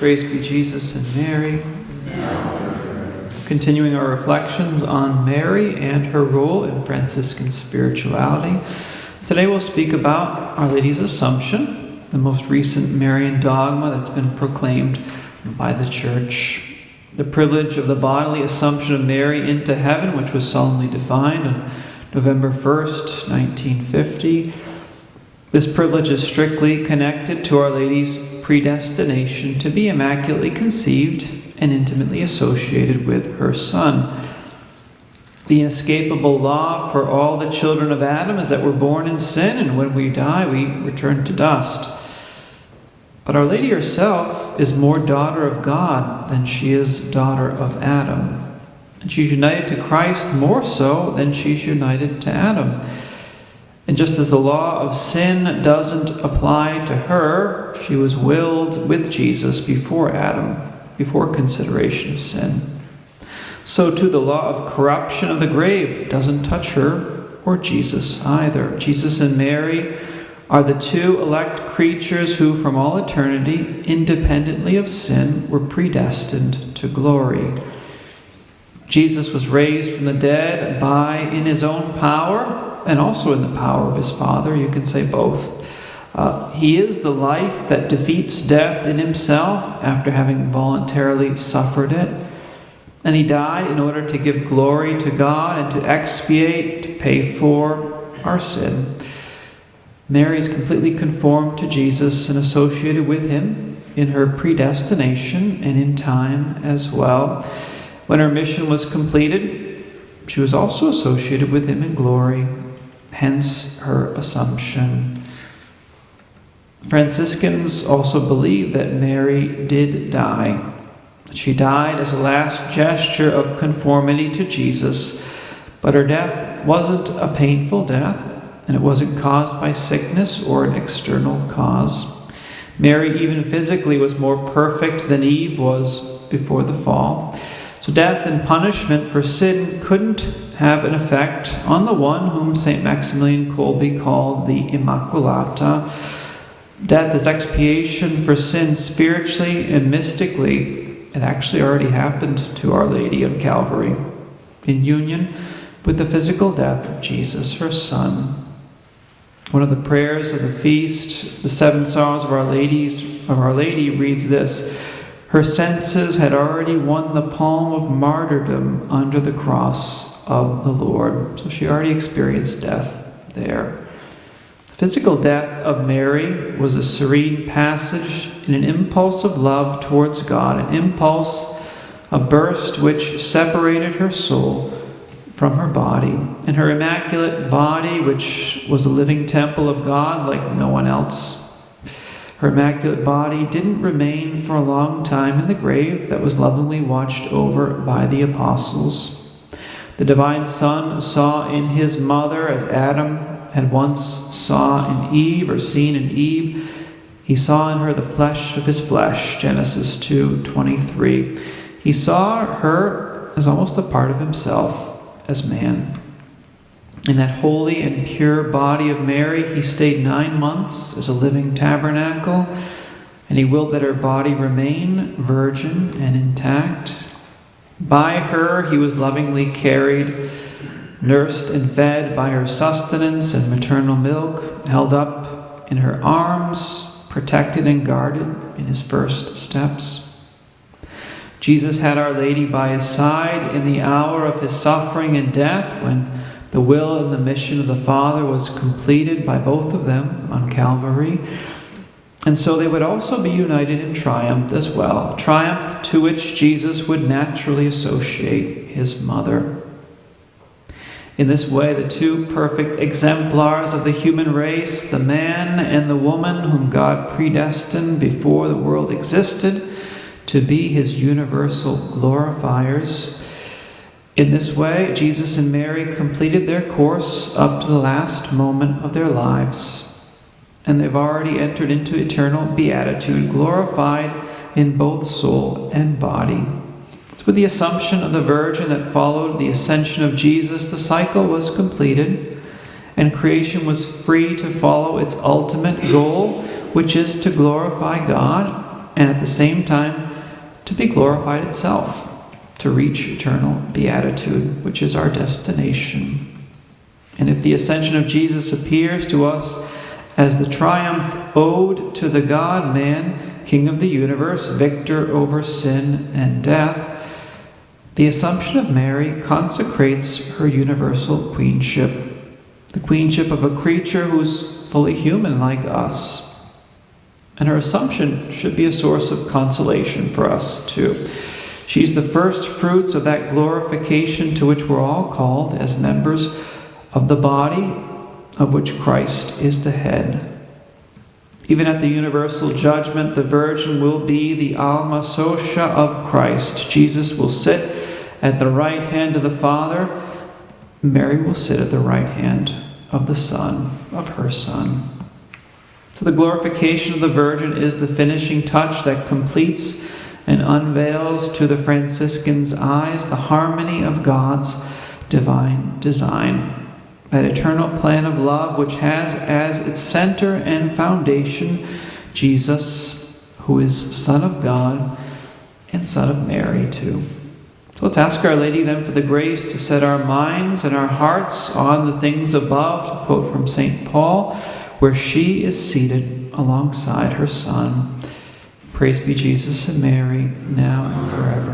Praise be Jesus and Mary. Continuing our reflections on Mary and her role in Franciscan spirituality. Today we'll speak about Our Lady's Assumption, the most recent Marian dogma that's been proclaimed by the Church. The privilege of the bodily assumption of Mary into heaven, which was solemnly defined on November 1st, 1950. This privilege is strictly connected to Our Lady's predestination to be immaculately conceived and intimately associated with her Son. The inescapable law for all the children of Adam is that we're born in sin, and when we die, we return to dust. But Our Lady herself is more daughter of God than she is daughter of Adam. And she's united to Christ more so than she's united to Adam. And just as the law of sin doesn't apply to her, she was willed with Jesus before Adam, before consideration of sin. So too the law of corruption of the grave doesn't touch her or Jesus either. Jesus and Mary are the two elect creatures who from all eternity, independently of sin, were predestined to glory. Jesus was raised from the dead in his own power and also in the power of his Father. You can say both. He is the life that defeats death in himself after having voluntarily suffered it. And he died in order to give glory to God and to expiate, to pay for our sin. Mary is completely conformed to Jesus and associated with him in her predestination and in time as well. When her mission was completed, she was also associated with him in glory, hence her assumption. Franciscans also believe that Mary did die. She died as a last gesture of conformity to Jesus, but her death wasn't a painful death, and it wasn't caused by sickness or an external cause. Mary, even physically, was more perfect than Eve was before the fall. So death and punishment for sin couldn't have an effect on the one whom St. Maximilian Kolbe called the Immaculata. Death is expiation for sin spiritually and mystically. It actually already happened to Our Lady on Calvary, in union with the physical death of Jesus, her Son. One of the prayers of the feast, the Seven Sorrows of Our Lady, reads this: her senses had already won the palm of martyrdom under the cross of the Lord. So she already experienced death there. The physical death of Mary was a serene passage in an impulse of love towards God, an impulse, a burst which separated her soul from her body. And her immaculate body, which was a living temple of God like no one else, her immaculate body didn't remain for a long time in the grave that was lovingly watched over by the apostles. The divine Son saw in his mother, as Adam had once saw in Eve, or seen in Eve, he saw in her the flesh of his flesh, Genesis 2:23. He saw her as almost a part of himself, as man. In that holy and pure body of Mary, he stayed 9 months as a living tabernacle, and he willed that her body remain virgin and intact. By her, he was lovingly carried, nursed and fed by her sustenance and maternal milk, held up in her arms, protected and guarded in his first steps. Jesus had Our Lady by his side in the hour of his suffering and death, when the will and the mission of the Father was completed by both of them on Calvary. And so they would also be united in triumph as well, triumph to which Jesus would naturally associate his mother. In this way, the two perfect exemplars of the human race, the man and the woman whom God predestined before the world existed to be his universal glorifiers. In this way, Jesus and Mary completed their course up to the last moment of their lives, and they've already entered into eternal beatitude, glorified in both soul and body. With the Assumption of the Virgin that followed the ascension of Jesus, the cycle was completed, and creation was free to follow its ultimate goal, which is to glorify God and at the same time to be glorified itself, to reach eternal beatitude, which is our destination. And if the ascension of Jesus appears to us as the triumph owed to the God-man, King of the universe, victor over sin and death, the Assumption of Mary consecrates her universal queenship, the queenship of a creature who's fully human like us. And her Assumption should be a source of consolation for us too. She's the first fruits of that glorification to which we're all called as members of the body of which Christ is the head. Even at the universal judgment, the Virgin will be the Alma Socia of Christ. Jesus will sit at the right hand of the Father. Mary will sit at the right hand of the Son, of her Son. So the glorification of the Virgin is the finishing touch that completes and unveils to the Franciscan's eyes the harmony of God's divine design. That eternal plan of love which has as its center and foundation Jesus, who is Son of God and Son of Mary too. So let's ask Our Lady then for the grace to set our minds and our hearts on the things above, to quote from St. Paul, where she is seated alongside her Son. Praise be Jesus and Mary, now and forever.